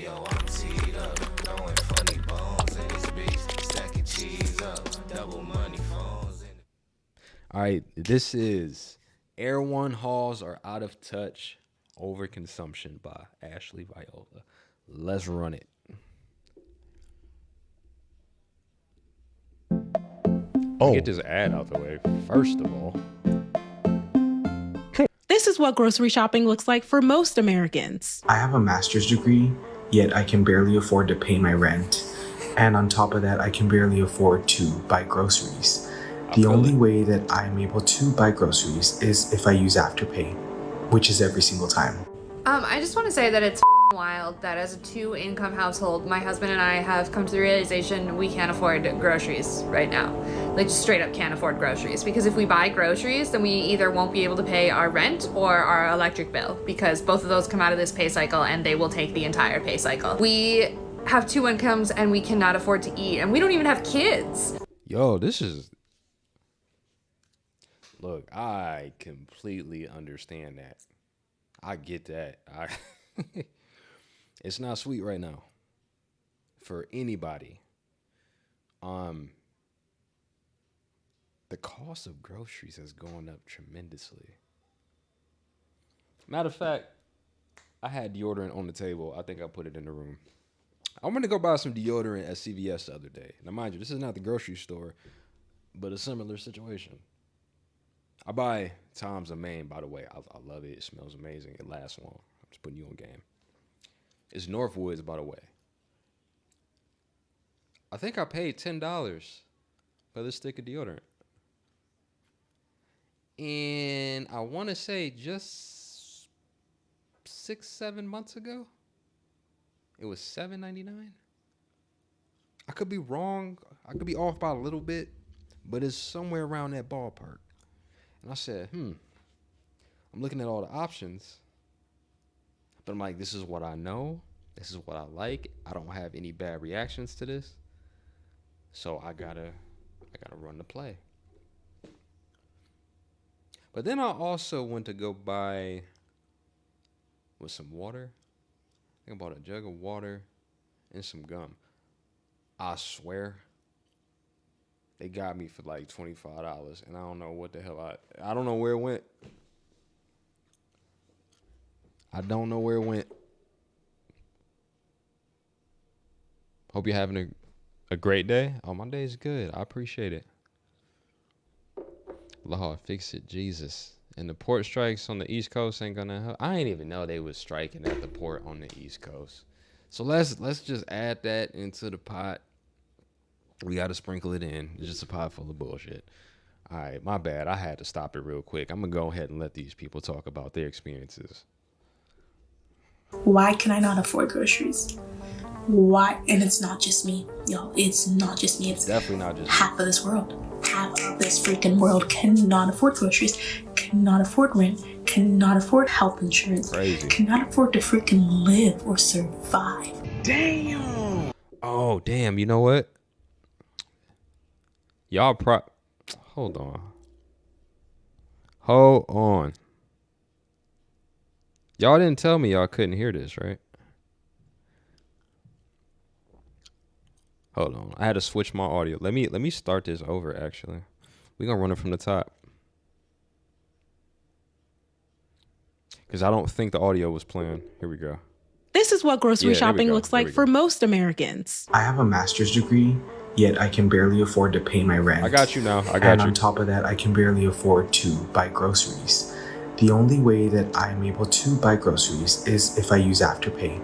Yo, I'm teed up, throwing funny bones in this bitch, stacking cheese up, double money phones. All right, this is Erewhon Halls Are Out of Touch, Overconsumption by Ashley Viola. Let's run it. Get this ad out the way, first of all. This is what grocery shopping looks like for most Americans. I have a master's degree, yet I can barely afford to pay my rent. And on top of that, I can barely afford to buy groceries. The only way that I'm able to buy groceries is if I use Afterpay, which is every single time. I just want to say that it's wild that as a two-income household, my husband and I have come to the realization we can't afford groceries right now. Like, just straight up can't afford groceries. Because if we buy groceries, then we either won't be able to pay our rent or our electric bill, because both of those come out of this pay cycle and they will take the entire pay cycle. We have two incomes and we cannot afford to eat, and we don't even have kids. Yo, this is... Look, I completely understand that. I get that. It's not sweet right now for anybody. The cost of groceries has gone up tremendously. Matter of fact, I had deodorant on the table. I think I put it in the room. I went to go buy some deodorant at CVS the other day. Now, mind you, this is not the grocery store, but a similar situation. I buy Tom's of Maine, by the way. I love it. It smells amazing. It lasts long. I'm just putting you on game. It's Northwoods, by the way. I think I paid $10 for this stick of deodorant. And I want to say just 6-7 months ago, it was $7.99. I could be wrong. I could be off by a little bit, but it's somewhere around that ballpark. And I said, I'm looking at all the options, but I'm like, this is what I know. This is what I like. I don't have any bad reactions to this. So I gotta run the play. But then I also went to go buy with some water. I think I bought a jug of water and some gum. I swear, they got me for like $25, and I don't know what the hell I don't know where it went. I don't know where it went. Hope you're having a great day. Oh, my day is good. I appreciate it. Lord, fix it, Jesus. And the port strikes on the East Coast ain't gonna help. I ain't even know they was striking at the port on the East Coast. So let's just add that into the pot. We got to sprinkle it in. It's just a pot full of bullshit. All right, my bad. I had to stop it real quick. I'm going to go ahead and let these people talk about their experiences. Why can I not afford groceries? Why? And it's not just me. Yo, it's not just me. It's definitely not just half of this world. Half of this freaking world cannot afford groceries, cannot afford rent, cannot afford health insurance, Crazy. Cannot afford to freaking live or survive. Damn. Oh, damn. You know what? Y'all hold on. Y'all didn't tell me y'all couldn't hear this, right? Hold on. I had to switch my audio. Let me start this over, actually. We're going to run it from the top. Because I don't think the audio was playing. Here we go. This is what grocery shopping looks like for most Americans. I have a master's degree, yet I can barely afford to pay my rent. I got you now. And on top of that, I can barely afford to buy groceries. The only way that I'm able to buy groceries is if I use Afterpay,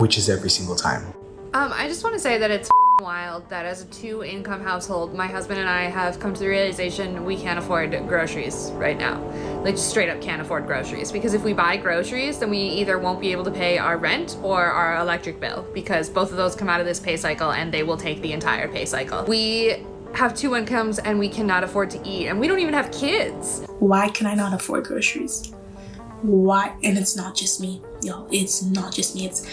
which is every single time. I just want to say that it's wild that as a two-income household, my husband and I have come to the realization we can't afford groceries right now. Like, just straight up can't afford groceries. Because if we buy groceries, then we either won't be able to pay our rent or our electric bill, because both of those come out of this pay cycle and they will take the entire pay cycle. We have two incomes and we cannot afford to eat, and we don't even have kids. Why can I not afford groceries? Why? And it's not just me. Yo, it's not just me. It's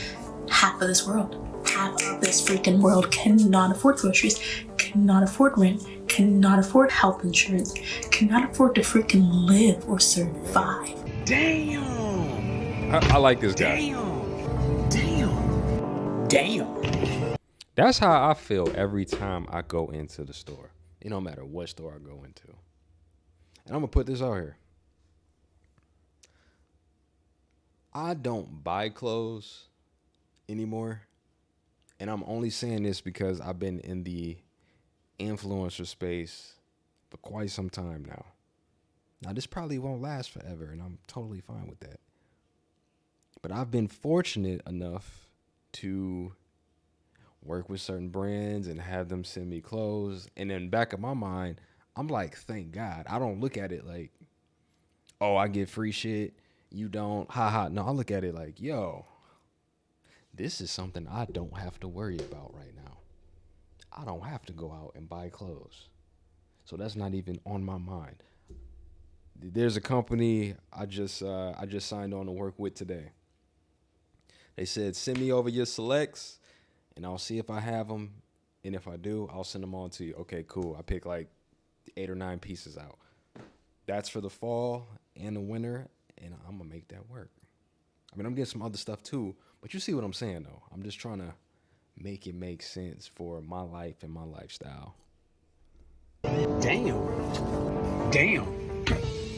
half of this world. Half of this freaking world cannot afford groceries, cannot afford rent, cannot afford health insurance, cannot afford to freaking live or survive. Damn. I like this guy. Damn. Damn. That's how I feel every time I go into the store. It don't matter what store I go into. And I'm going to put this out here. I don't buy clothes anymore. And I'm only saying this because I've been in the influencer space for quite some time now. Now, this probably won't last forever, and I'm totally fine with that. But I've been fortunate enough to work with certain brands and have them send me clothes. And in the back of my mind, I'm like, thank God. I don't look at it like, oh, I get free shit. You don't. Ha ha. No, I look at it like, yo, this is something I don't have to worry about right now. I don't have to go out and buy clothes. So that's not even on my mind. There's a company I just signed on to work with today. They said, send me over your selects, and I'll see if I have them. And if I do, I'll send them on to you. Okay, cool. I pick like 8 or 9 pieces out. That's for the fall and the winter, and I'm going to make that work. I mean, I'm getting some other stuff too, but you see what I'm saying, though. I'm just trying to make it make sense for my life and my lifestyle. Damn.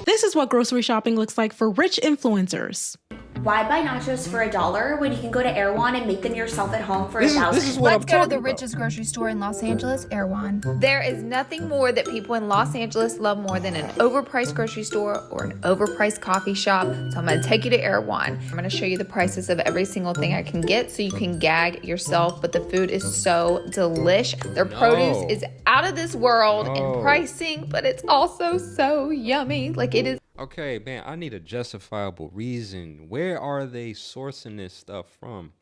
This is what grocery shopping looks like for rich influencers. Why buy nachos for $1 when you can go to Erewhon and make them yourself at home for $1,000? Let's go to the richest grocery store in Los Angeles, Erewhon. There is nothing more that people in Los Angeles love more than an overpriced grocery store or an overpriced coffee shop. So I'm gonna take you to Erewhon. I'm gonna show you the prices of every single thing I can get so you can gag yourself, but the food is so delish. Their produce is out of this world in pricing, but it's also so yummy. Like it is. Okay, man, I need a justifiable reason. Where are they sourcing this stuff from?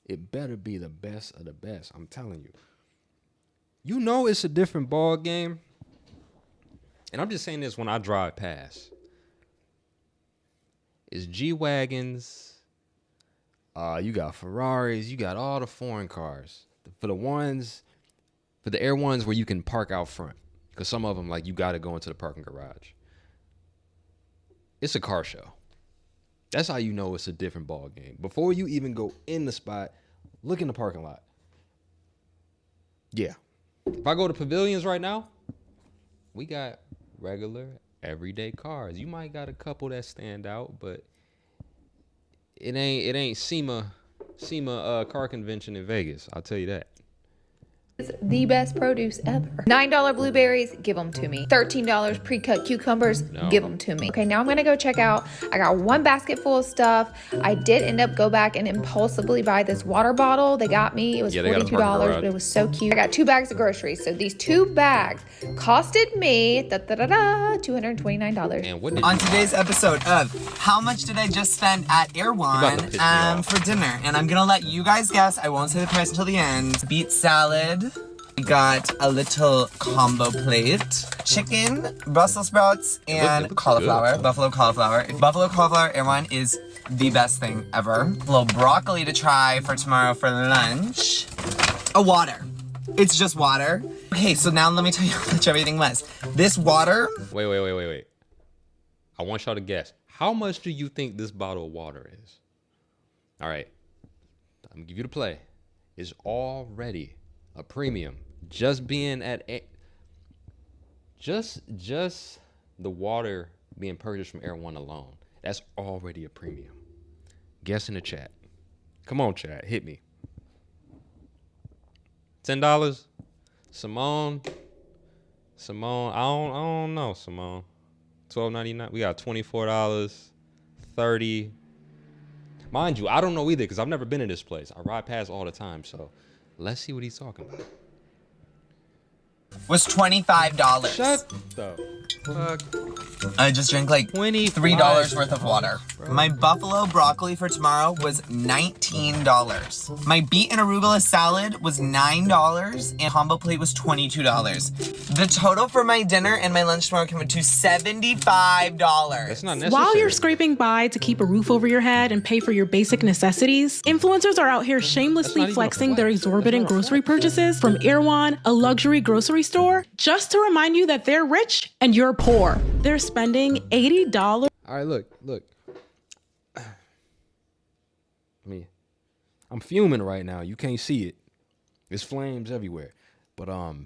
It better be the best of the best. I'm telling you. You know it's a different ball game. And I'm just saying this when I drive past. It's G-Wagons. You got Ferraris. You got all the foreign cars. For the Air ones where you can park out front. Because some of them, like, you got to go into the parking garage. It's a car show. That's how you know it's a different ball game. Before you even go in the spot, look in the parking lot. Yeah. If I go to Pavilions right now, we got regular, everyday cars. You might got a couple that stand out, but it ain't SEMA car convention in Vegas. I'll tell you that. Is the best produce ever. $9 blueberries, give them to me. $13 pre-cut cucumbers, give them to me. Okay, now I'm gonna go check out. I got one basket full of stuff. I did end up go back and impulsively buy this water bottle. They got me. It was $42, but it was so cute. I got 2 bags of groceries. So these 2 bags costed me $229. And what did on today's episode of How Much Did I Just Spend at Erewhon for dinner? And I'm gonna let you guys guess. I won't say the price until the end. Beet salad. We got a little combo plate, chicken, Brussels sprouts, and cauliflower, buffalo cauliflower. Buffalo cauliflower, Erewhon, is the best thing ever. A little broccoli to try for tomorrow for lunch. A water. It's just water. Okay, so now let me tell you how much everything was. This water... Wait. I want y'all to guess. How much do you think this bottle of water is? All right. I'm going to give you the play. It's already a premium. Just being at just the water being purchased from Erewhon alone, that's already a premium. Guess in the chat. Come on, chat, hit me. $10. Simone, I don't know, Simone. $12.99. We got $24, $30. Mind you, I don't know either because I've never been in this place. I ride past all the time, so let's see what he's talking about. Was $25. Shut the fuck. I just drank like $3 worth of water. Bro. My buffalo broccoli for tomorrow was $19. My beet and arugula salad was $9 and combo plate was $22. The total for my dinner and my lunch tomorrow came to $75. That's not necessary. While you're scraping by to keep a roof over your head and pay for your basic necessities, influencers are out here shamelessly flexing their exorbitant grocery purchases from Erewhon, a luxury grocery store, just to remind you that they're rich and you're poor. They're spending $80. All right, look. I'm I'm fuming right now. You can't see it. There's flames everywhere. But I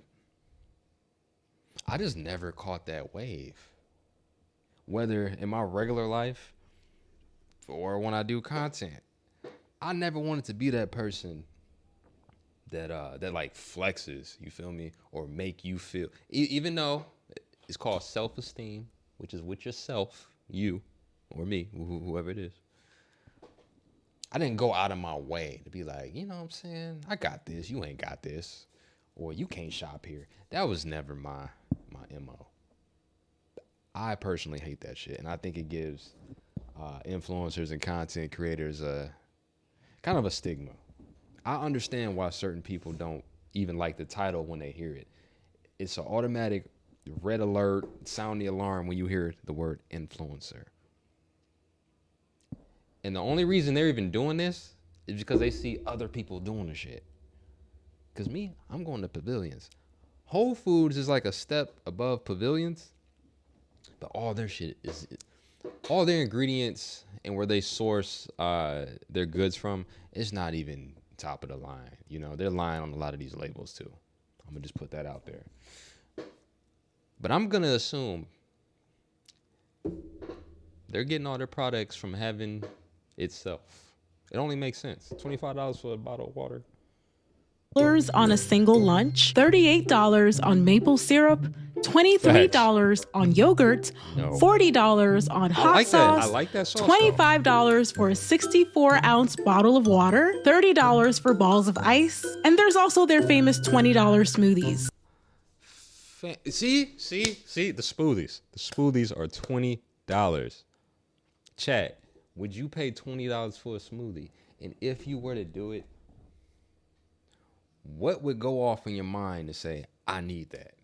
just never caught that wave. Whether in my regular life or when I do content. I never wanted to be that person that like flexes, you feel me? Or make you feel, even though it's called self-esteem, which is with yourself, you or me, whoever it is. I didn't go out of my way to be like, you know what I'm saying? I got this, you ain't got this. Or you can't shop here. That was never my MO. I personally hate that shit. And I think it gives influencers and content creators a kind of a stigma. I understand why certain people don't even like the title when they hear it. It's an automatic red alert, sound the alarm when you hear the word influencer. And the only reason they're even doing this is because they see other people doing the shit. Because me, I'm going to pavilions. Whole Foods is like a step above pavilions, but all their shit is, all their ingredients and where they source their goods from, it's not even top of the line. You know, they're lying on a lot of these labels too. I'm gonna just put that out there. But I'm gonna assume they're getting all their products from heaven itself. It only makes sense. $25 for a bottle of water. On a single lunch, $38 on maple syrup, $23 on yogurt, $40 on hot sauce, I like that sauce, $25 for a 64-ounce bottle of water, $30 for balls of ice, and there's also their famous $20 smoothies. See the smoothies. The smoothies are $20. Chat, would you pay $20 for a smoothie? And if you were to do it, what would go off in your mind to say, I need that?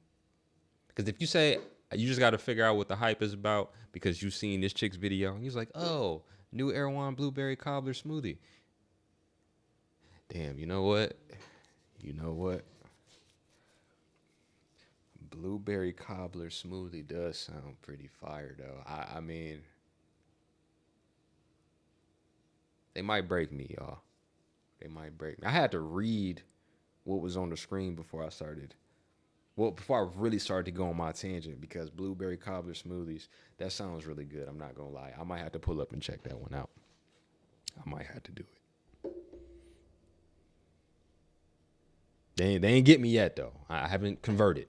Because if you say, you just got to figure out what the hype is about because you've seen this chick's video. And he's like, oh, new Erewhon blueberry cobbler smoothie. Damn, you know what? Blueberry cobbler smoothie does sound pretty fire, though. I mean, they might break me, y'all. They might break me. I had to read what was on the screen before I started. Well, before I really started to go on my tangent, because blueberry cobbler smoothies, that sounds really good. I'm not going to lie. I might have to pull up and check that one out. I might have to do it. They ain't get me yet, though. I haven't converted.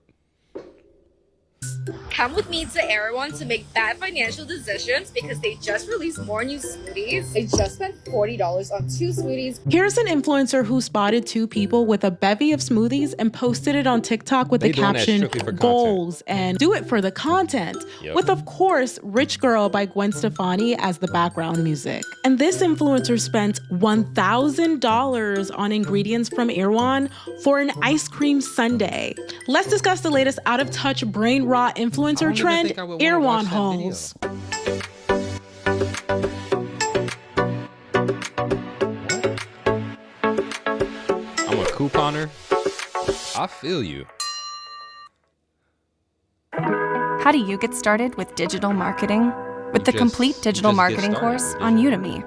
Come with me to Erewhon to make bad financial decisions because they just released more new smoothies. I just spent $40 on 2 smoothies. Here's an influencer who spotted 2 people with a bevy of smoothies and posted it on TikTok with the caption, goals, and do it for the content, with, of course, Rich Girl by Gwen Stefani as the background music. And this influencer spent $1,000 on ingredients from Erewhon for an ice cream sundae. Let's discuss the latest out-of-touch brain rot influencer trend, Erewhon hauls. I'm a couponer. I feel you. How do you get started with digital marketing? With the complete digital marketing course on Udemy.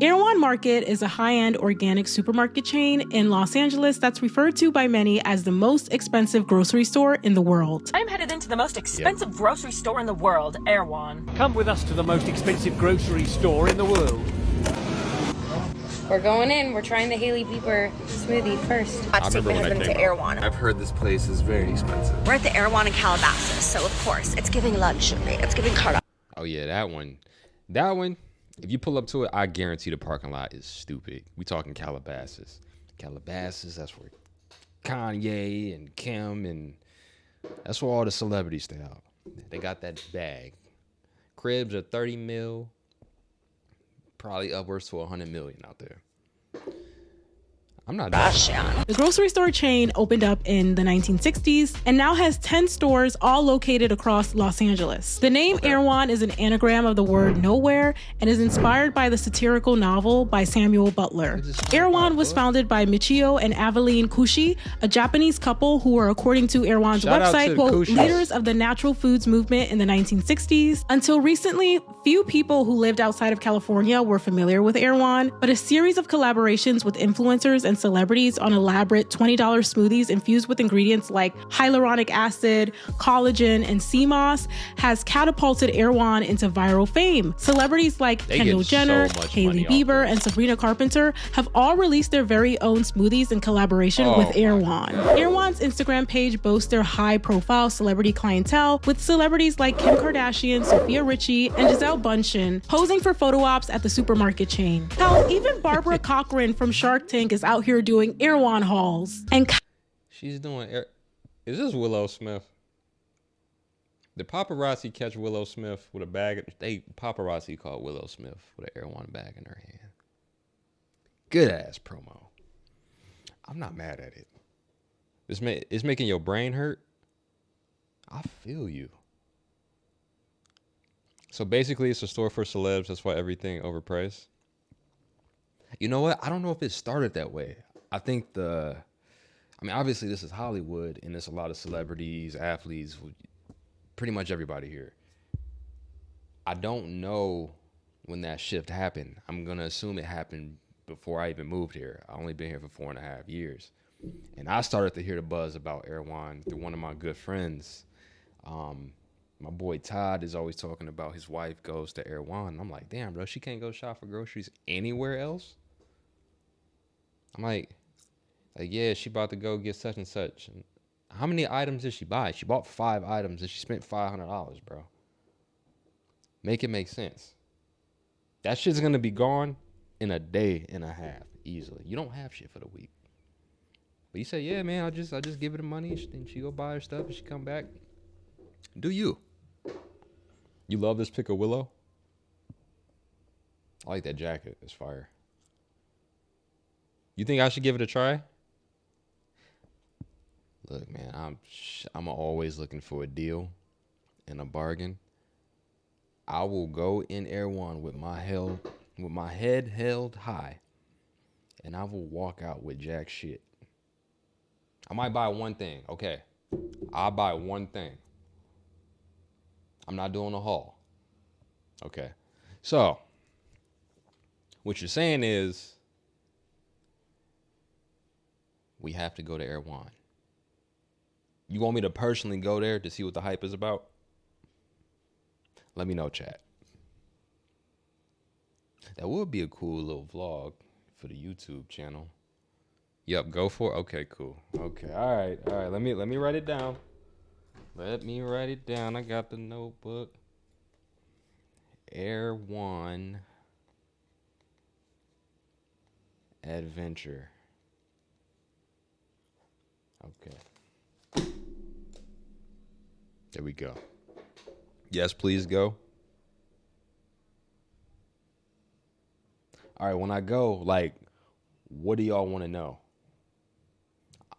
Erewhon Market is a high-end organic supermarket chain in Los Angeles that's referred to by many as the most expensive grocery store in the world. I'm headed into the most expensive grocery store in the world, Erewhon. Come with us to the most expensive grocery store in the world. We're going in. We're trying the Hailey Bieber smoothie first. I take my husband to Erewhon. I've heard this place is very expensive. We're at the Erewhon in Calabasas, so of course, it's giving luxury. It's giving car. Oh yeah, that one. If you pull up to it, I guarantee the parking lot is stupid. We talking Calabasas. Calabasas, that's where Kanye and Kim and that's where all the celebrities stay out. They got that bag. Cribs are 30 mil, probably upwards to 100 million out there. I'm not The grocery store chain opened up in the 1960s and now has 10 stores all located across Los Angeles. The name Erewhon is an anagram of the word nowhere and is inspired by the satirical novel by Samuel Butler. Erewhon was founded by Michio and Aveline Kushi, a Japanese couple who were, according to Erewhon's website, quote, leaders of the natural foods movement in the 1960s. Until recently, few people who lived outside of California were familiar with Erewhon, but a series of collaborations with influencers and celebrities on elaborate $20 smoothies infused with ingredients like hyaluronic acid, collagen, and sea moss has catapulted Erewhon into viral fame. Celebrities like Kendall Jenner, Hailey Bieber, and Sabrina Carpenter have all released their very own smoothies in collaboration with Erewhon. Erewhon's Instagram page boasts their high-profile celebrity clientele, with celebrities like Kim Kardashian, Sophia Richie, and Gisele Bundchen posing for photo ops at the supermarket chain. Hell, even Barbara Cochran from Shark Tank is out here doing Erewhon hauls. And she's doing. Is this Willow Smith? The paparazzi catch Willow Smith with a bag. Paparazzi caught Willow Smith with an Erewhon bag in her hand. Good ass promo. I'm not mad at it. It's making your brain hurt. I feel you. So basically, it's a store for celebs. That's why everything overpriced. You know what? I don't know if it started that way. I think obviously this is Hollywood and there's a lot of celebrities, athletes, pretty much everybody here. I don't know when that shift happened. I'm going to assume it happened before I even moved here. I only been here for 4.5 years. And I started to hear the buzz about Erewhon through one of my good friends. My boy Todd is always talking about his wife goes to Erewhon. I'm like, damn, bro, she can't go shop for groceries anywhere else? I'm like, yeah, she about to go get such and such. And how many items did she buy? She bought 5 items and she spent $500, bro. Make it make sense. That shit's gonna be gone in a day and a half, easily. You don't have shit for the week. But you say, yeah, man, I just give her the money and she go buy her stuff and she come back. Do you? You love this pick of Willow? I like that jacket. It's fire. You think I should give it a try? Look, man, I'm always looking for a deal and a bargain. I will go in Erewhon with my head held high, and I will walk out with jack shit. I might buy one thing. Okay, I'll buy one thing. I'm not doing a haul. Okay, so what you're saying is we have to go to Erewhon. You want me to personally go there to see what the hype is about? Let me know, chat. That would be a cool little vlog for the YouTube channel. Yep, go for it. Okay, cool. Okay, all right. Let me write it down. Let me write it down. I got the notebook. Erewhon Adventure. Okay. There we go. Yes, please go. All right, when I go, like, what do y'all want to know?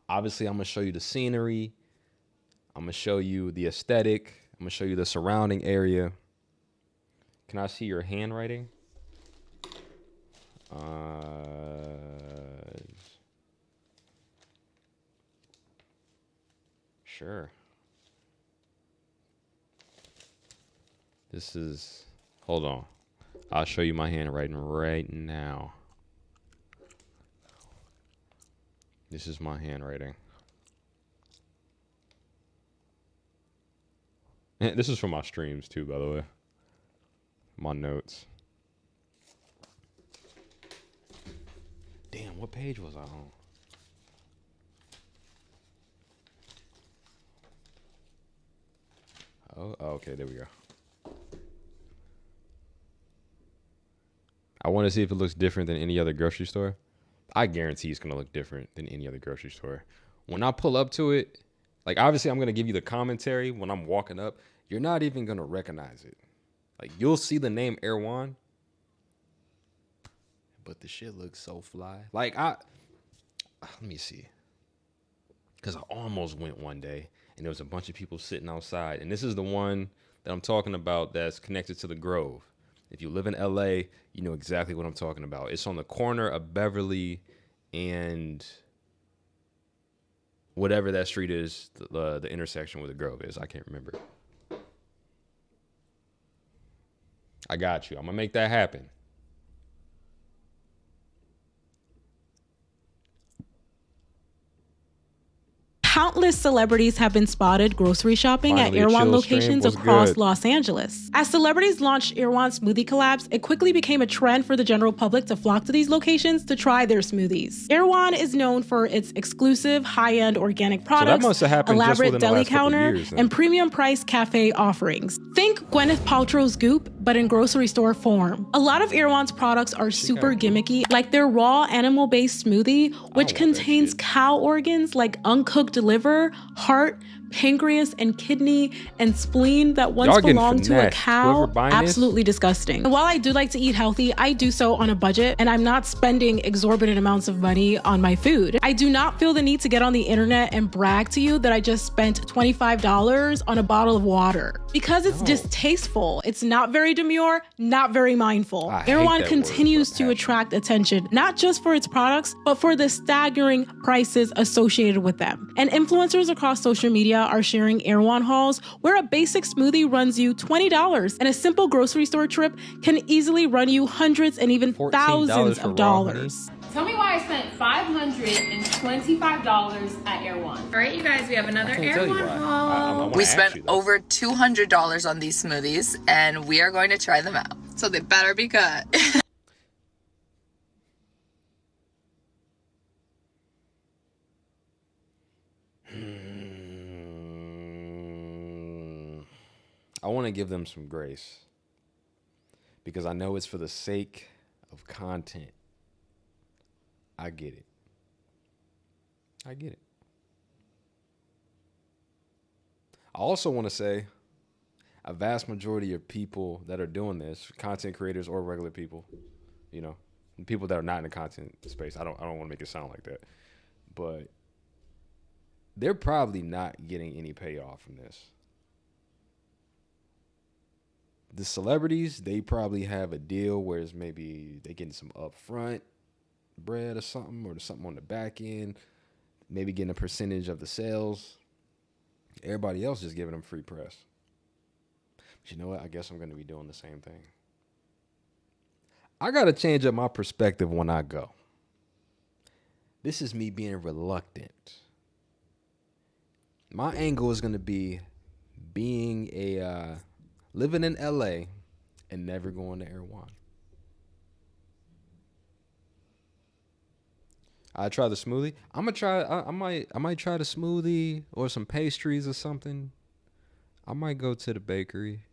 Obviously, I'm going to show you the scenery. I'm going to show you the aesthetic. I'm going to show you the surrounding area. Can I see your handwriting? Sure. This is, hold on. I'll show you my handwriting right now. This is my handwriting. And this is from my streams too, by the way. My notes. Damn, what page was I on? Oh, okay, there we go. I want to see if it looks different than any other grocery store. I guarantee it's going to look different than any other grocery store. When I pull up to it, like, obviously I'm going to give you the commentary when I'm walking up. You're not even going to recognize it. Like, you'll see the name Erewhon, but the shit looks so fly. Like, let me see. Because I almost went one day, and there was a bunch of people sitting outside. And this is the one that I'm talking about that's connected to the Grove. If you live in LA, you know exactly what I'm talking about. It's on the corner of Beverly and whatever that street is, the intersection where the Grove is. I can't remember. I got you. I'm going to make that happen. Countless celebrities have been spotted grocery shopping Finally, at a Erewhon chill locations stream. What's across good? Los Angeles. As celebrities launched Erewhon smoothie collabs, it quickly became a trend for the general public to flock to these locations to try their smoothies. Erewhon is known for its exclusive, high-end organic products, must have happened just elaborate within the deli last couple counter, years, then. and premium-priced cafe offerings. Think Gwyneth Paltrow's Goop, but in grocery store form. A lot of Erewhon's products are super gimmicky, like their raw animal-based smoothie, which contains cow organs like uncooked liver, heart, pancreas, and kidney, and spleen that once Y'all getting belonged to a finessed. cow. Whoever buying this? Absolutely disgusting. And while I do like to eat healthy, I do so on a budget, and I'm not spending exorbitant amounts of money on my food. I do not feel the need to get on the internet and brag to you that I just spent $25 on a bottle of water. Because it's distasteful. It's not very demure, not very mindful. I hate Erewhon that continues to attract attention, not just for its products, but for the staggering prices associated with them. And influencers across social media are sharing Erewhon hauls where a basic smoothie runs you $20, and a simple grocery store trip can easily run you hundreds and even thousands of dollars. Tell me why I spent $525 at Erewhon. All right, you guys, we have another Erewhon haul. We spent over $200 on these smoothies, and we are going to try them out. So they better be good. I want to give them some grace because I know it's for the sake of content. I get it. I get it. I also want to say a vast majority of people that are doing this, content creators or regular people, you know, people that are not in the content space. I don't want to make it sound like that, but they're probably not getting any payoff from this. The celebrities, they probably have a deal where it's maybe they getting some upfront bread or something on the back end, maybe getting a percentage of the sales. Everybody else just giving them free press. But you know what? I guess I'm going to be doing the same thing. I got to change up my perspective when I go. This is me being reluctant. My angle is going to be being a living in LA and never going to Erewhon. I try the smoothie. I'm gonna try. I might try the smoothie or some pastries or something. I might go to the bakery.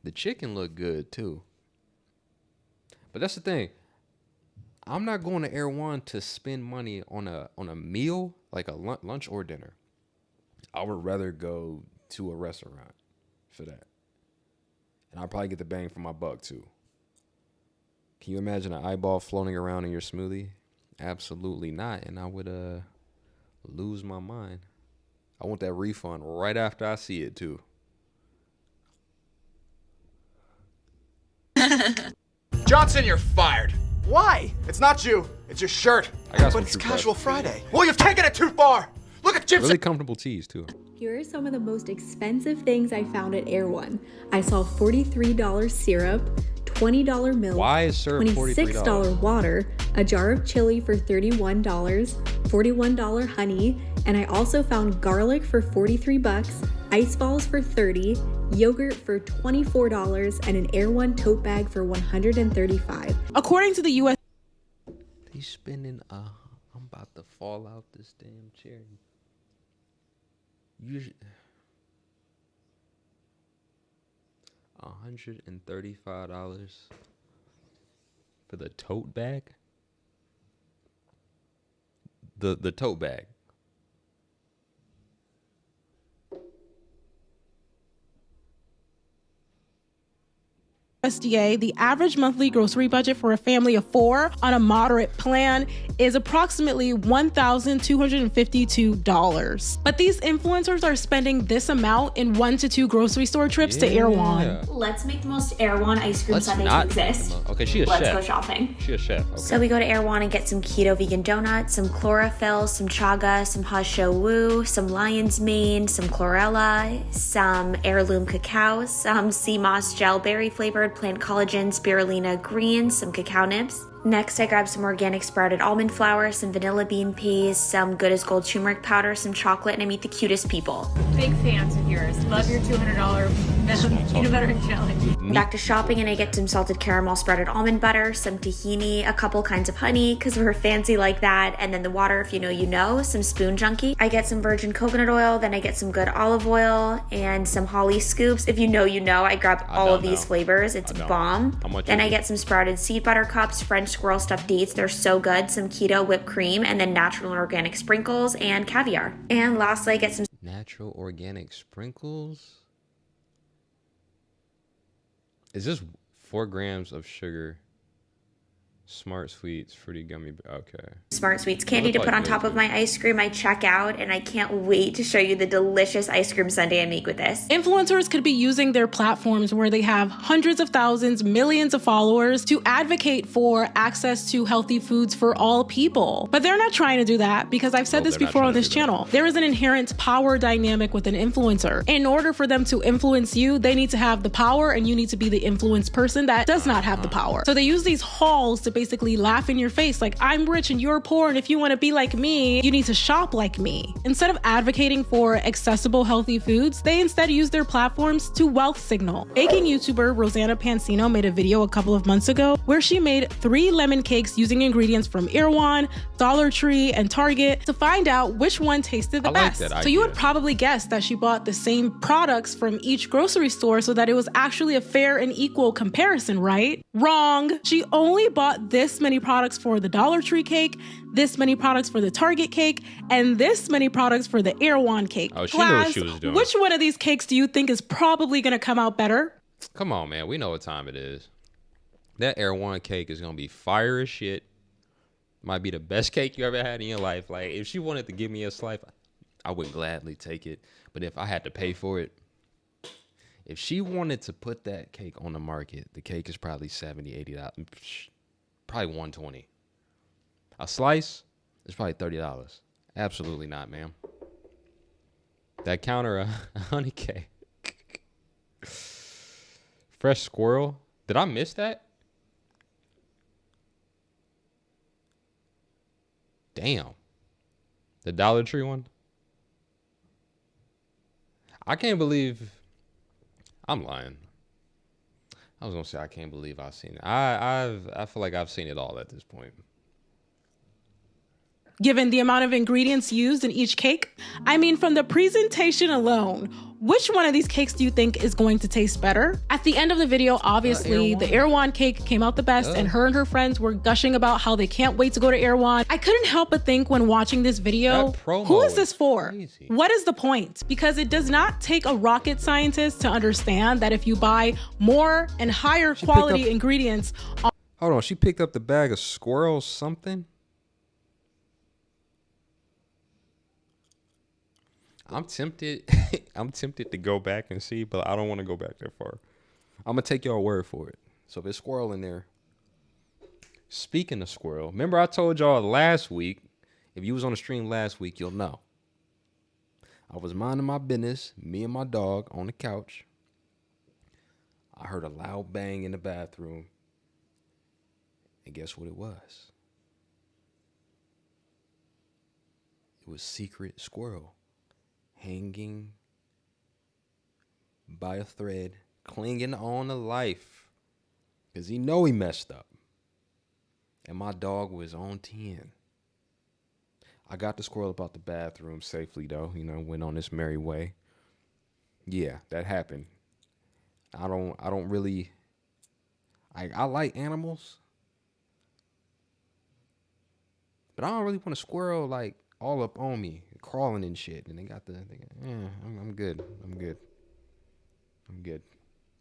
The chicken looked good too. But that's the thing. I'm not going to Erewhon to spend money on a meal, like a lunch or dinner. I would rather go to a restaurant for that. And I'll probably get the bang for my buck too. Can you imagine an eyeball floating around in your smoothie? Absolutely not. And I would lose my mind. I want that refund right after I see it too. Johnson, you're fired. Why? It's not you. It's your shirt. I got some but it's true casual press. Friday. Well, you've taken it too far. Look at Jim's. Really comfortable tees too. Here are some of the most expensive things I found at Erewhon. I saw $43 syrup, $20 milk, Why is syrup $26 $43? water, a jar of chili for $31, $41 honey, and I also found garlic for $43, ice balls for $30, yogurt for $24, and an Erewhon tote bag for $135. According to the U.S. He's spending I'm about to fall out this damn chair. $135 for the tote bag. The tote bag. USDA, the average monthly grocery budget for a family of 4 on a moderate plan is approximately $1,252. But these influencers are spending this amount in 1 to 2 grocery store trips to Erewhon. Let's make the most Erewhon ice cream sundae to exist. Okay, she a Let's chef. go shopping. She a chef. Okay. So we go to Erewhon and get some keto vegan donuts, some chlorophyll, some chaga, some hasho wu, some lion's mane, some chlorella, some heirloom cacao, some sea moss gel berry flavored plant collagen, spirulina green, some cacao nibs. Next, I grabbed some organic sprouted almond flour, some vanilla bean paste, some good as gold turmeric powder, some chocolate, and I meet the cutest people. Big fans of yours. Love your $200 peanut butter and jelly. Back to shopping, and I get some salted caramel sprouted almond butter, some tahini, a couple kinds of honey because we're fancy like that, and then the water, if you know you know, some spoon junkie. I get some virgin coconut oil, then I get some good olive oil and some holly scoops. If you know you know. I grab all of these flavors. It's bomb. Then I get some sprouted seed butter cups, French squirrel stuffed dates. They're so good. Some keto whipped cream, and then natural and organic sprinkles and caviar. And lastly, I get some natural organic sprinkles. Is this 4 grams of sugar? Smart Sweets, fruity gummy. Okay. Smart Sweets candy to put on top of my ice cream. I check out, and I can't wait to show you the delicious ice cream sundae I make with this. Influencers could be using their platforms where they have hundreds of thousands, millions of followers to advocate for access to healthy foods for all people. But they're not trying to do that because I've said this before on this channel. There is an inherent power dynamic with an influencer. In order for them to influence you, they need to have the power, and you need to be the influenced person that does not have the power. So they use these hauls to basically laugh in your face like, I'm rich and you're poor, and if you want to be like me, you need to shop like me. Instead of advocating for accessible healthy foods, they instead use their platforms to wealth signal. Baking YouTuber Rosanna Pansino made a video a couple of months ago where she made 3 lemon cakes using ingredients from Erewhon, Dollar Tree, and Target to find out which one tasted the best. So you would probably guess that she bought the same products from each grocery store so that it was actually a fair and equal comparison, right? Wrong. She only bought this many products for the Dollar Tree cake, this many products for the Target cake, and this many products for the Erewhon cake. Oh, she knew what she was doing. Which one of these cakes do you think is probably going to come out better? Come on, man. We know what time it is. That Erewhon cake is going to be fire as shit. Might be the best cake you ever had in your life. Like, if she wanted to give me a slice, I would gladly take it. But if I had to pay for it, if she wanted to put that cake on the market, the cake is probably $70, $80. Probably $120. A slice is probably $30. Absolutely not, ma'am. That counter, a honey cake. Fresh squirrel. Did I miss that? Damn. The Dollar Tree one? I can't believe... I'm lying. I was gonna say I can't believe I've seen it. I feel like I've seen it all at this point. Given the amount of ingredients used in each cake, I mean, from the presentation alone, which one of these cakes do you think is going to taste better? At the end of the video, obviously, the Erewhon cake came out the best, and her her friends were gushing about how they can't wait to go to Erewhon. I couldn't help but think when watching this video, who is this for? Crazy. What is the point? Because it does not take a rocket scientist to understand that if you buy more and higher quality ingredients... Hold on, she picked up the bag of squirrels something? I'm tempted. I'm tempted to go back and see, but I don't want to go back that far. I'm going to take y'all word for it. So if there's squirrel in there. Speaking of squirrel, remember I told y'all last week, if you was on the stream last week, you'll know. I was minding my business, me and my dog on the couch. I heard a loud bang in the bathroom. And guess what it was? It was Secret Squirrel. Hanging by a thread, clinging on to life, because he know he messed up. And my dog was on 10. I got the squirrel up out the bathroom safely, though. You know, went on this merry way. Yeah, that happened. I don't really... I like animals. But I don't really want a squirrel, like, all up on me, crawling and shit. And they got I'm good. I'm good.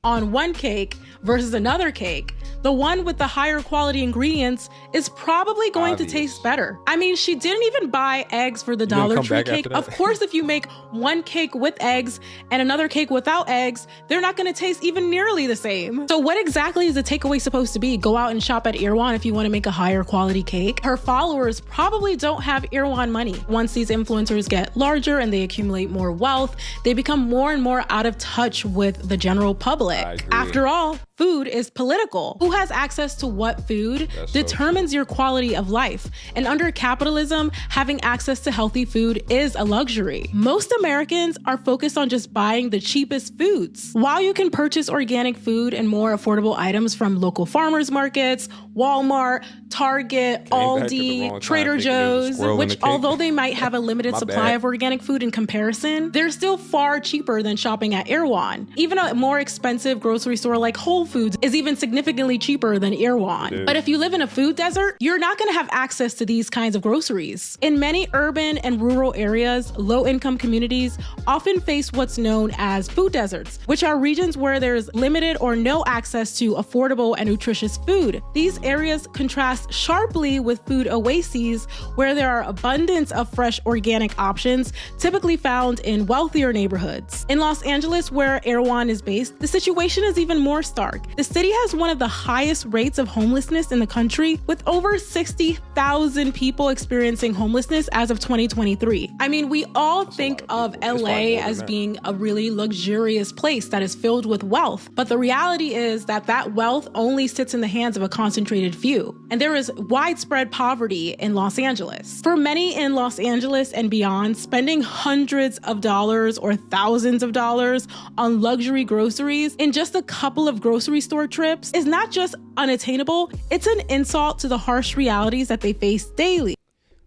on one cake versus another cake, the one with the higher quality ingredients is probably going to taste better. I mean, she didn't even buy eggs for the Dollar Tree cake. Of course, if you make one cake with eggs and another cake without eggs, they're not going to taste even nearly the same. So what exactly is the takeaway supposed to be? Go out and shop at Erewhon if you want to make a higher quality cake. Her followers probably don't have Erewhon money. Once these influencers get larger and they accumulate more wealth, they become more and more out of touch with the general public. After all, food is political. Who has access to what food determines your quality of life. And under capitalism, having access to healthy food is a luxury. Most Americans are focused on just buying the cheapest foods. While you can purchase organic food and more affordable items from local farmers markets, Walmart, Target, Aldi, Trader Joe's, which although they might have a limited supply of organic food in comparison, they're still far cheaper than shopping at Erewhon. Even a more expensive grocery store like Whole Foods is even significantly cheaper than Erewhon. But if you live in a food desert, you're not going to have access to these kinds of groceries. In many urban and rural areas, low-income communities often face what's known as food deserts, which are regions where there's limited or no access to affordable and nutritious food. These areas contrast sharply with food oases, where there are abundance of fresh organic options, typically found in wealthier neighborhoods. In Los Angeles, where Erewhon is based, the situation is even more stark. The city has one of the highest rates of homelessness in the country, with over 60,000 people experiencing homelessness as of 2023. I mean, we all think of LA as being a really luxurious place that is filled with wealth, but the reality is that that wealth only sits in the hands of a concentrated few, and there is widespread poverty in Los Angeles. For many in Los Angeles and beyond, spending hundreds of dollars or thousands of dollars on luxury groceries in just a couple of grocery store trips is not just unattainable, it's an insult to the harsh realities that they face daily.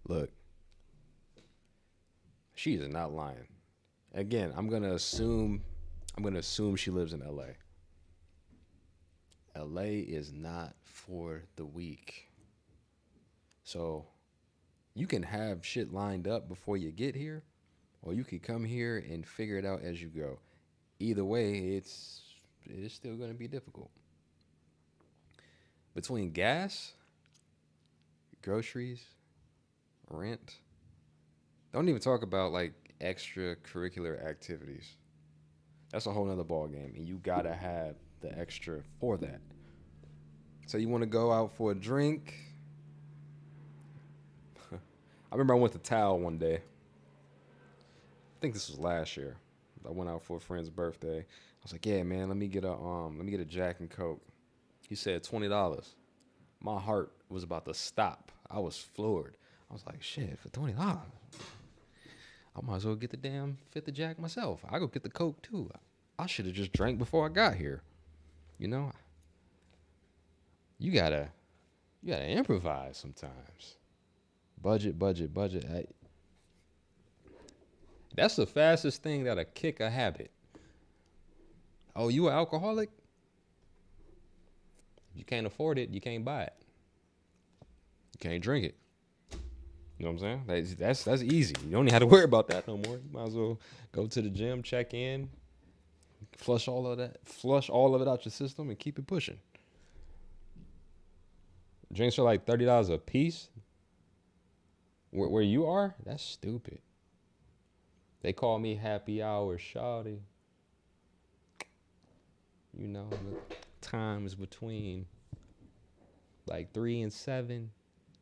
Look, she is not lying. Again, I'm gonna assume she lives in LA. LA is not for the weak. So you can have shit lined up before you get here, or you can come here and figure it out as you go. Either way, it is still going to be difficult. Between gas, groceries, rent, don't even talk about like extracurricular activities. That's a whole nother ball game, and you gotta have the extra for that. So you want to go out for a drink? I remember I went to Tao one day. I think this was last year. I went out for a friend's birthday. I was like, "Yeah, man, let me get a Jack and Coke." He said $20. My heart was about to stop. I was floored. I was like, "Shit, for $20, I might as well get the damn fifth of Jack myself. I go get the Coke too. I should have just drank before I got here." You know, you gotta improvise sometimes. Budget. That's the fastest thing that'll kick a habit. Oh, you an alcoholic? You can't afford it, you can't buy it. You can't drink it. You know what I'm saying? That's easy. You don't even have to worry about that no more. You might as well go to the gym, check in, flush all of it out your system, and keep it pushing. Drinks are like $30 a piece. Where you are, that's stupid. They call me happy hour shawty. You know, the times between like 3 and 7,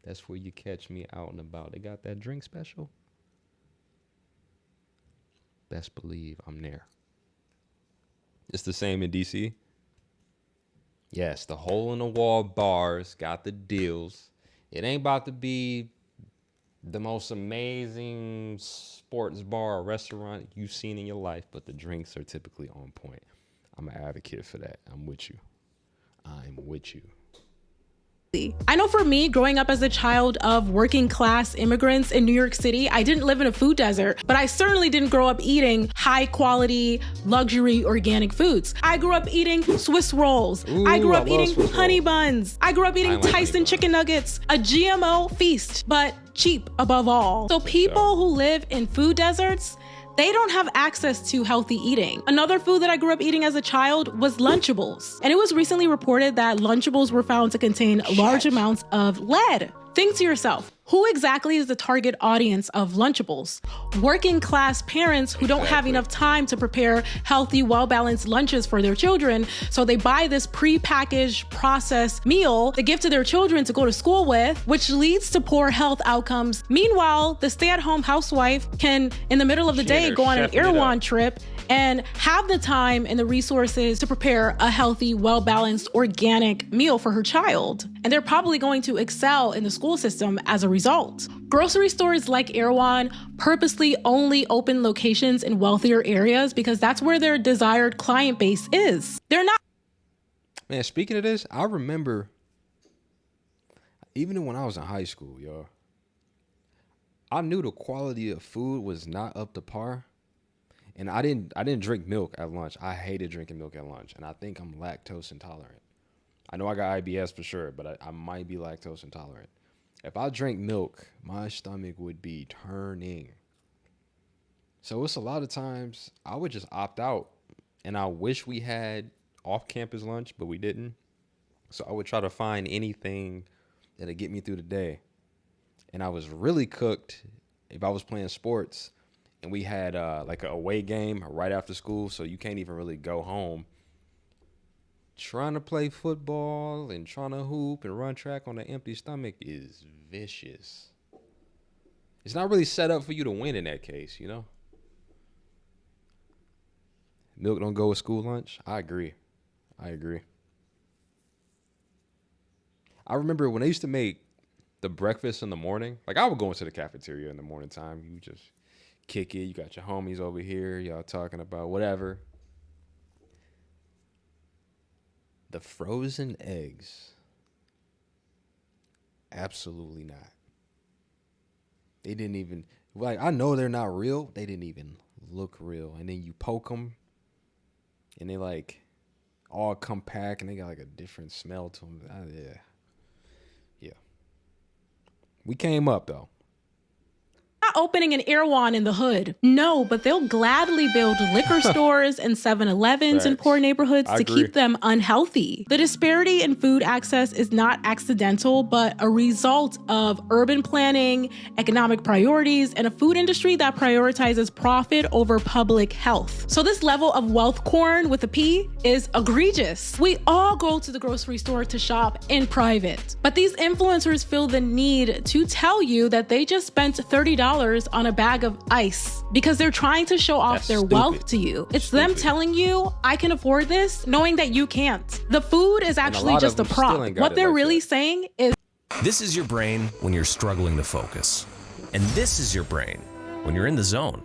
that's where you catch me out and about. They got that drink special. Best believe I'm there. It's the same in DC. Yes, the hole in the wall bars got the deals. It ain't about to be the most amazing sports bar or restaurant you've seen in your life, but the drinks are typically on point. I'm an advocate for that. I'm with you. I know for me, growing up as a child of working class immigrants in New York City, I didn't live in a food desert, but I certainly didn't grow up eating high quality, luxury organic foods. I grew up eating Swiss rolls. I grew up eating honey buns. I grew up eating Tyson chicken nuggets, a GMO feast, but cheap above all. So people who live in food deserts, They don't have access to healthy eating. Another food that I grew up eating as a child was Lunchables. And it was recently reported that Lunchables were found to contain large amounts of lead. Think to yourself, who exactly is the target audience of Lunchables? Working class parents who don't have enough time to prepare healthy, well-balanced lunches for their children, so they buy this pre-packaged, processed meal to give to their children to go to school with, which leads to poor health outcomes. Meanwhile, the stay-at-home housewife can, in the middle of the day, go on an Erewhon trip and have the time and the resources to prepare a healthy, well-balanced, organic meal for her child. And they're probably going to excel in the school system as a result. Grocery stores like Erewhon purposely only open locations in wealthier areas because that's where their desired client base is. They're not. Man, speaking of this, I remember even when I was in high school, y'all, I knew the quality of food was not up to par. And I didn't drink milk at lunch. I hated drinking milk at lunch. And I think I'm lactose intolerant. I know I got IBS for sure, but I might be lactose intolerant. If I drank milk, my stomach would be turning. So it's a lot of times I would just opt out. And I wish we had off-campus lunch, but we didn't. So I would try to find anything that'd get me through the day. And I was really cooked if I was playing sports. And we had like an away game right after school, so you can't even really go home. Trying to play football and trying to hoop and run track on an empty stomach is vicious. It's not really set up for you to win in that case, you know? Milk don't go with school lunch? I agree. I remember when they used to make the breakfast in the morning. Like, I would go into the cafeteria in the morning time. You just kick it. You got your homies over here. Y'all talking about whatever. The frozen eggs. Absolutely not. They didn't even, like, I know they're not real. They didn't even look real. And then you poke them and they like all compact and they got like a different smell to them. Yeah. We came up though. Not opening an Erewhon in the hood. No, but they'll gladly build liquor stores and 7-Elevens in poor neighborhoods to keep them unhealthy. The disparity in food access is not accidental, but a result of urban planning, economic priorities, and a food industry that prioritizes profit over public health. So this level of wealth corn with a P is egregious. We all go to the grocery store to shop in private, but these influencers feel the need to tell you that they just spent $30 on a bag of ice because they're trying to show off their wealth to you. It's them telling you, I can afford this, knowing that you can't. The food is actually just a prop. What they're really saying is, this is your brain when you're struggling to focus. And this is your brain when you're in the zone.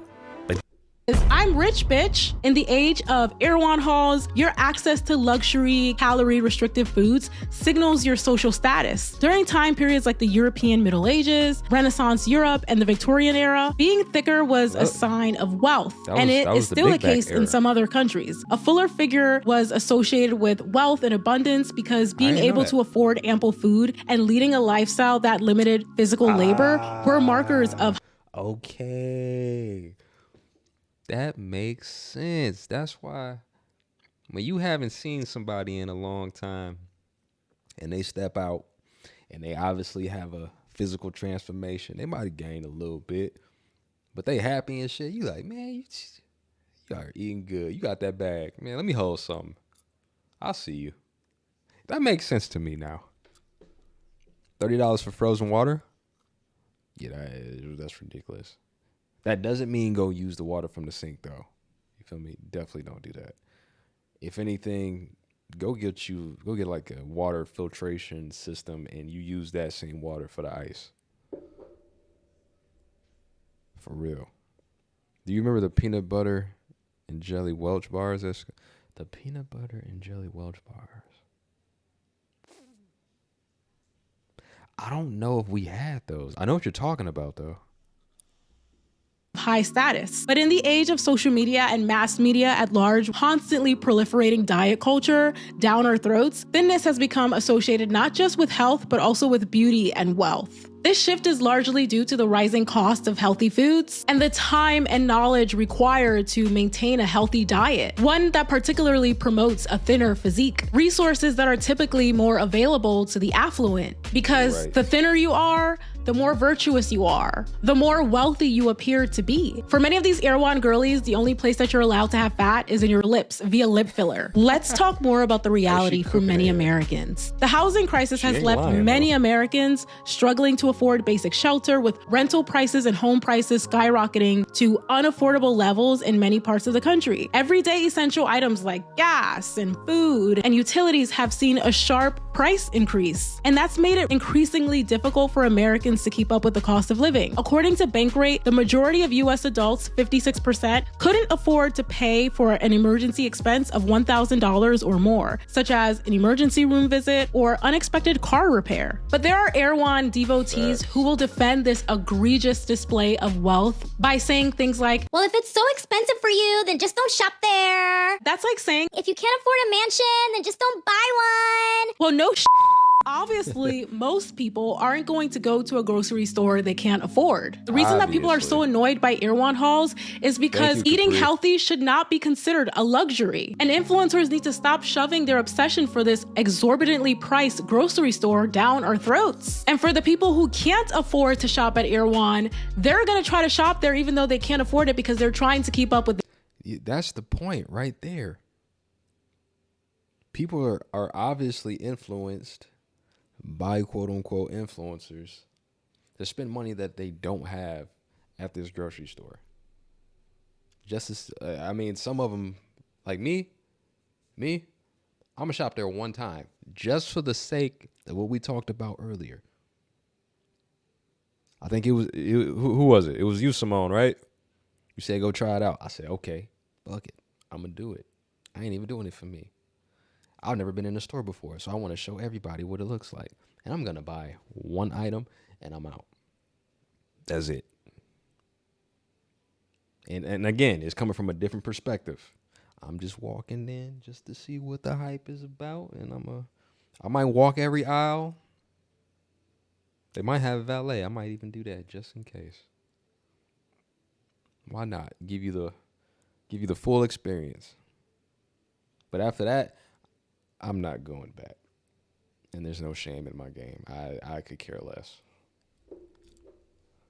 I'm rich, bitch. In the age of Erewhon hauls, your access to luxury, calorie-restrictive foods signals your social status. During time periods like the European Middle Ages, Renaissance Europe, and the Victorian era, being thicker was a sign of wealth, and it is still the case in some other countries. A fuller figure was associated with wealth and abundance because being able to afford ample food and leading a lifestyle that limited physical labor were markers of. Okay. That makes sense. That's why when you haven't seen somebody in a long time and they step out and they obviously have a physical transformation, they might have gained a little bit, but they happy and shit. You like, man, you are eating good. You got that bag. Man, let me hold something. I'll see you. That makes sense to me now. $30 for frozen water? Yeah, that's ridiculous. That doesn't mean go use the water from the sink, though. You feel me? Definitely don't do that. If anything, go get like a water filtration system and you use that same water for the ice. For real. Do you remember the peanut butter and jelly Welch bars? The peanut butter and jelly Welch bars. I don't know if we had those. I know what you're talking about, though. High status. But in the age of social media and mass media at large, constantly proliferating diet culture down our throats, thinness has become associated not just with health, but also with beauty and wealth. This shift is largely due to the rising cost of healthy foods and the time and knowledge required to maintain a healthy diet, one that particularly promotes a thinner physique. Resources that are typically more available to the affluent, because the thinner you are, the more virtuous you are, the more wealthy you appear to be. For many of these Erewhon girlies, the only place that you're allowed to have fat is in your lips via lip filler. Let's talk more about the reality for many Americans. The housing crisis has left many Americans struggling to afford basic shelter, with rental prices and home prices skyrocketing to unaffordable levels in many parts of the country. Everyday essential items like gas and food and utilities have seen a sharp price increase, and that's made it increasingly difficult for Americans to keep up with the cost of living. According to Bankrate, the majority of US adults, 56%, couldn't afford to pay for an emergency expense of $1,000 or more, such as an emergency room visit or unexpected car repair. But there are Erewhon devotees who will defend this egregious display of wealth by saying things like, well, if it's so expensive for you, then just don't shop there. That's like saying, if you can't afford a mansion, then just don't buy one. Well, no obviously, most people aren't going to go to a grocery store they can't afford. The reason that people are so annoyed by Erewhon hauls is because eating healthy should not be considered a luxury. And influencers need to stop shoving their obsession for this exorbitantly priced grocery store down our throats. And for the people who can't afford to shop at Erewhon, they're gonna try to shop there even though they can't afford it because they're trying to keep up with That's the point right there. People are obviously influenced by quote-unquote influencers to spend money that they don't have at this grocery store. Just as, I mean, some of them, like me, I'm gonna shop there one time just for the sake of what we talked about earlier. I think it was, who was it? It was you, Simone, right? You said go try it out. I said, okay, fuck it. I'm gonna do it. I ain't even doing it for me. I've never been in a store before, so I want to show everybody what it looks like. And I'm going to buy one item, and I'm out. That's it. And again, it's coming from a different perspective. I'm just walking in just to see what the hype is about, and I might walk every aisle. They might have valet. I might even do that just in case. Why not? Give you the full experience. But after that, I'm not going back. And there's no shame in my game. I could care less.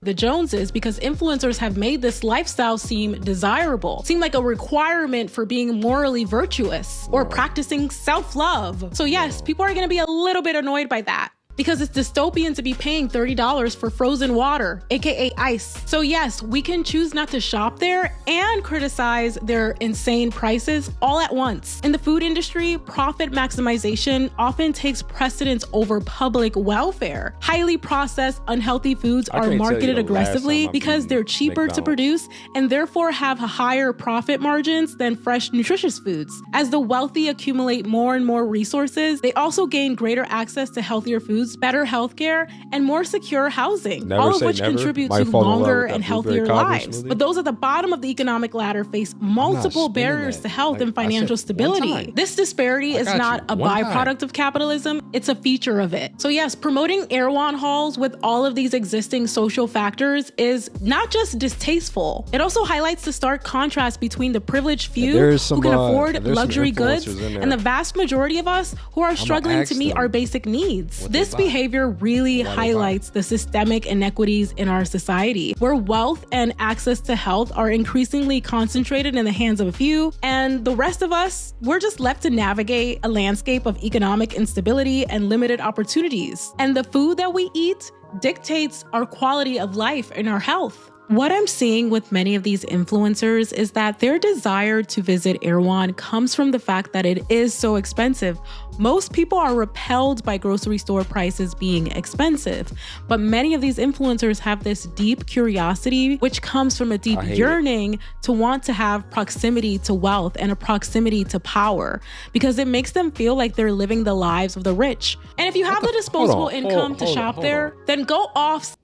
The Joneses, because influencers have made this lifestyle seem desirable, seem like a requirement for being morally virtuous or practicing self-love. So yes, people are going to be a little bit annoyed by that, because it's dystopian to be paying $30 for frozen water, aka ice. So yes, we can choose not to shop there and criticize their insane prices all at once. In the food industry, profit maximization often takes precedence over public welfare. Highly processed, unhealthy foods are marketed aggressively because they're cheaper to produce and therefore have higher profit margins than fresh, nutritious foods. As the wealthy accumulate more and more resources, they also gain greater access to healthier foods, better healthcare, and more secure housing, all of which contribute to longer and healthier lives. But those at the bottom of the economic ladder face multiple barriers to health and financial stability. This disparity is not a byproduct of capitalism, it's a feature of it. So yes, promoting Erewhon hauls with all of these existing social factors is not just distasteful, it also highlights the stark contrast between the privileged few who can afford luxury goods and the vast majority of us who are struggling to meet our basic needs. This behavior really highlights the systemic inequities in our society, where wealth and access to health are increasingly concentrated in the hands of a few, and the rest of us, we're just left to navigate a landscape of economic instability and limited opportunities. And the food that we eat dictates our quality of life and our health. What I'm seeing with many of these influencers is that their desire to visit Erewhon comes from the fact that it is so expensive. Most people are repelled by grocery store prices being expensive, but many of these influencers have this deep curiosity, which comes from a deep yearning to want to have proximity to wealth and a proximity to power, because it makes them feel like they're living the lives of the rich. And if you have the disposable income to shop there, then go off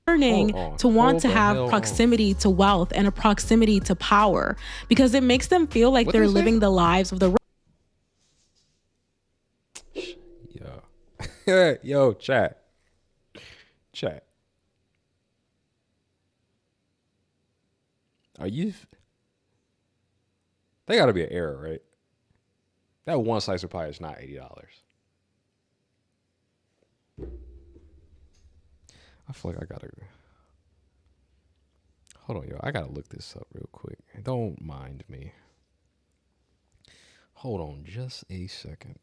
to want to have proximity to wealth and a proximity to power, because it makes them feel like they're living the lives of the Yo, chat. Chat. Are you? They got to be an error, right? That one slice of pie is not $80. I feel like I gotta. Hold on, yo. I gotta look this up real quick. Don't mind me. Hold on just a second.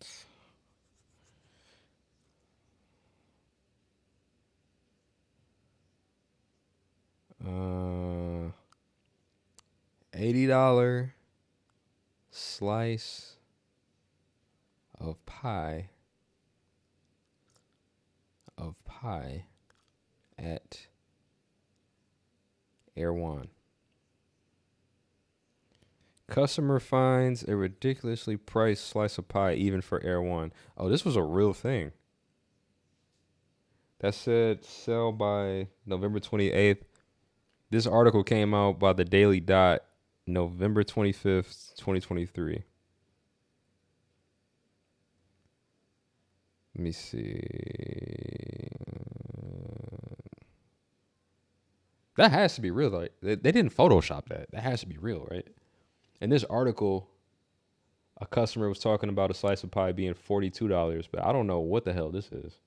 $80 slice of pie at Erewhon. Customer finds a ridiculously priced slice of pie even for Erewhon. Oh, this was a real thing. That said sell by November 28th. This article came out by the Daily Dot November 25th, 2023. Let me see. That has to be real. Like they didn't Photoshop that. That has to be real, right? In this article, a customer was talking about a slice of pie being $42, but I don't know what the hell this is.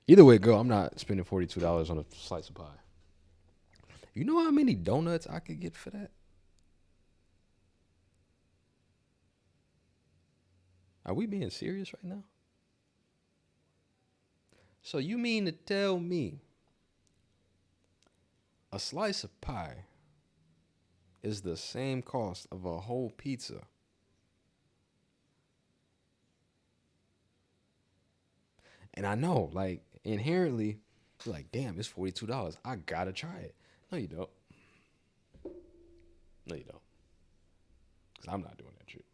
Either way it go, I'm not spending $42 on a slice of pie. You know how many donuts I could get for that? Are we being serious right now? So you mean to tell me a slice of pie is the same cost of a whole pizza? And I know, like, inherently, you're like, damn, it's $42. I gotta try it. No, you don't. No, you don't. Because I'm not doing that shit.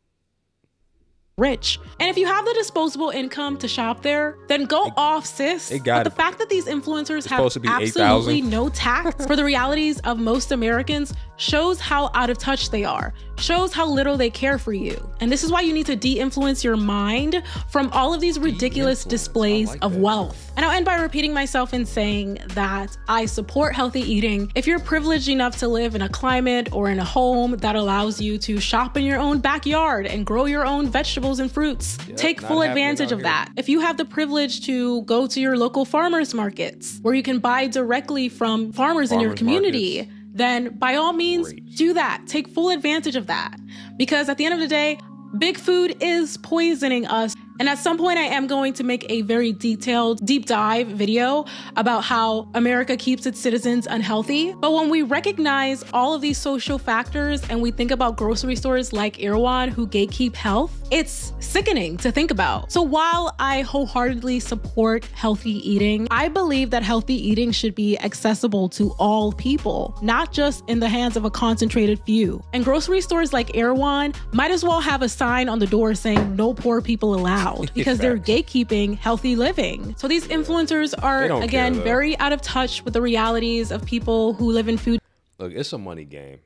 Rich. And if you have the disposable income to shop there, then go off, sis. But the fact that these influencers have absolutely no tact for the realities of most Americans shows how out of touch they are, shows how little they care for you. And this is why you need to de-influence your mind from all of these ridiculous displays of wealth. And I'll end by repeating myself in saying that I support healthy eating. If you're privileged enough to live in a climate or in a home that allows you to shop in your own backyard and grow your own vegetables and fruits, take full advantage of that. If you have the privilege to go to your local farmers markets where you can buy directly from farmers in your community, then by all means do that. Take full advantage of that. Because at the end of the day, big food is poisoning us. And at some point I am going to make a very detailed deep dive video about how America keeps its citizens unhealthy. But when we recognize all of these social factors and we think about grocery stores like Erewhon who gatekeep health, it's sickening to think about. So while I wholeheartedly support healthy eating, I believe that healthy eating should be accessible to all people, not just in the hands of a concentrated few. And grocery stores like Erewhon might as well have a sign on the door saying no poor people allowed, because they're gatekeeping healthy living. So these influencers are, again, very out of touch with the realities of people who live in food. Look, it's a money game.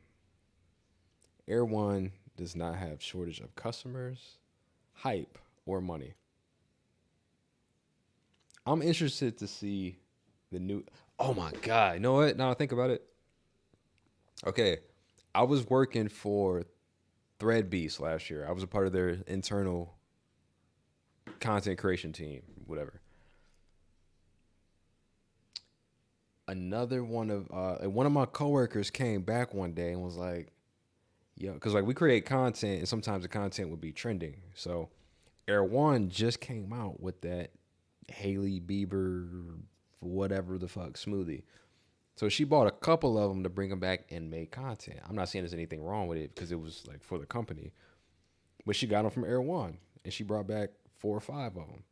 Erewhon does not have shortage of customers, hype, or money. I'm interested to see the new... Oh my God. You know what? Now I think about it. Okay. I was working for Threadbeast last year. I was a part of their internal content creation team, whatever. Another one of my coworkers came back one day and was like, "Yo," because like we create content and sometimes the content would be trending. So Erewhon just came out with that Hailey Bieber, whatever the fuck smoothie. So she bought a couple of them to bring them back and make content. I'm not saying there's anything wrong with it because it was like for the company, but she got them from Erewhon and she brought back 4 or 5 of them.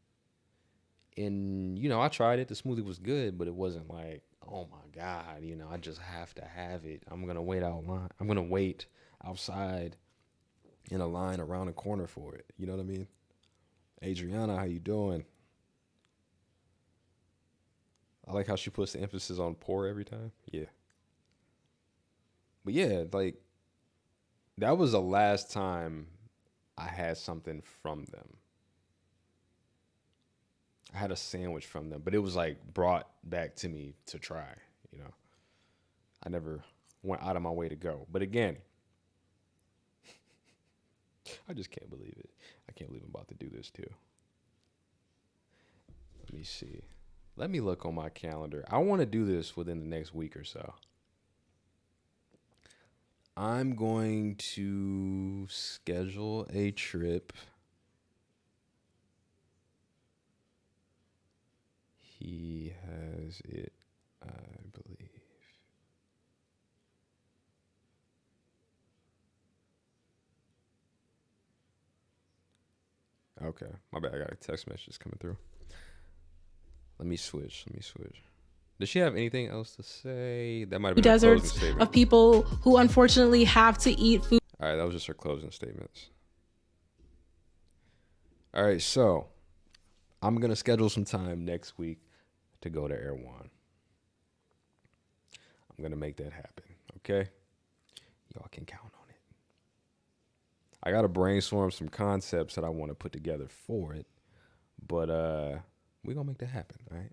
And, you know, I tried it. The smoothie was good, but it wasn't like, oh my God, you know, I just have to have it. I'm going to wait outside in a line around the corner for it. You know what I mean? Adriana, how you doing? I like how she puts the emphasis on pour every time. Yeah. But yeah, like, that was the last time I had something from them. I had a sandwich from them, but it was like brought back to me to try, you know. I never went out of my way to go. But again, I just can't believe it. I can't believe I'm about to do this too. Let me see. Let me look on my calendar. I want to do this within the next week or so. I'm going to schedule a trip. He has it, I believe. Okay, my bad. I got a text message coming through. Let me switch. Does she have anything else to say? That might have been her closing Deserts statement. of people who unfortunately have to eat food. All right, that was just her closing statements. All right, so I'm going to schedule some time next week to go to Erewhon. I'm going to make that happen, okay? Y'all can count on it. I got to brainstorm some concepts that I want to put together for it, but we're going to make that happen, all right?